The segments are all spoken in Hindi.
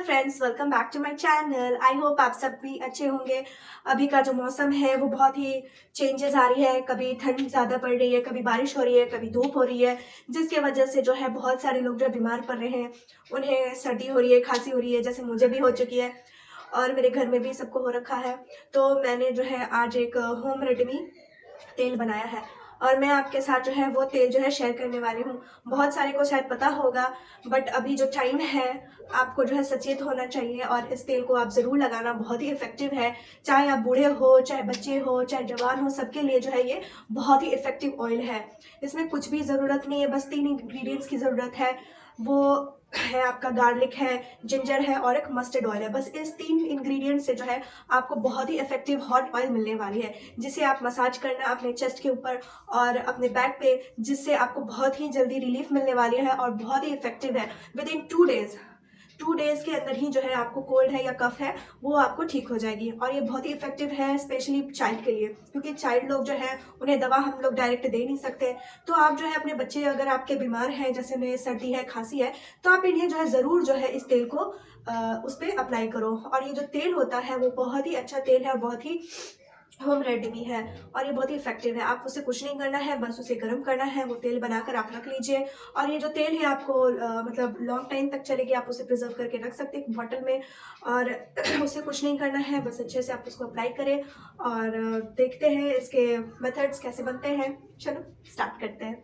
Friends, welcome back to my channel. I hope आप सब भी अच्छे होंगे। अभी का जो मौसम है वो बहुत ही चेंजेस आ रही है। कभी ठंड ज़्यादा पड़ रही है, कभी बारिश हो रही है, कभी धूप हो रही है, जिसके वजह से जो है बहुत सारे लोग जो बीमार पड़ रहे हैं। उन्हें सर्दी हो रही है, खांसी हो रही है, जैसे मुझे भी हो चुकी है और मेरे घर में भी सबको हो रखा है। तो मैंने जो है आज एक होम रेमेडी तेल बनाया है और मैं आपके साथ जो है वो तेल जो है शेयर करने वाली हूँ। बहुत सारे को शायद पता होगा, बट अभी जो टाइम है आपको जो है सचेत होना चाहिए और इस तेल को आप ज़रूर लगाना। बहुत ही इफेक्टिव है, चाहे आप बूढ़े हो, चाहे बच्चे हो, चाहे जवान हो, सबके लिए जो है ये बहुत ही इफेक्टिव ऑयल है। इसमें कुछ भी ज़रूरत नहीं है, बस 3 इंग्रेडिएंट्स की ज़रूरत है। वो है आपका गार्लिक है, जिंजर है और एक मस्टर्ड ऑयल है। बस इस 3 इंग्रेडिएंट से जो है आपको बहुत ही इफेक्टिव हॉट ऑयल मिलने वाली है, जिसे आप मसाज करना अपने चेस्ट के ऊपर और अपने बैक पे, जिससे आपको बहुत ही जल्दी रिलीफ मिलने वाली है और बहुत ही इफेक्टिव है। विद इन 2 डेज के अंदर ही जो है आपको कोल्ड है या कफ है वो आपको ठीक हो जाएगी। और ये बहुत ही इफेक्टिव है स्पेशली चाइल्ड के लिए, क्योंकि चाइल्ड लोग जो है उन्हें दवा हम लोग डायरेक्ट दे नहीं सकते। तो आप जो है अपने बच्चे अगर आपके बीमार हैं, जैसे उन्हें सर्दी है, खांसी है, तो आप इन्हें जो है ज़रूर जो है इस तेल को उस पर अप्लाई करो। और ये जो तेल होता है वो बहुत ही अच्छा तेल है और बहुत ही होम रेमेडी है और ये बहुत ही इफेक्टिव है। आप उसे कुछ नहीं करना है, बस उसे गर्म करना है। वो तेल बनाकर आप रख लीजिए और ये जो तेल है आपको मतलब लॉन्ग टाइम तक चलेगी। आप उसे प्रिजर्व करके रख सकते हैं एक बॉटल में और उसे कुछ नहीं करना है, बस अच्छे से आप उसको अप्लाई करें। और देखते हैं इसके मेथड्स कैसे बनते हैं। चलो स्टार्ट करते हैं।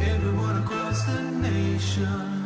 Everyone across the nation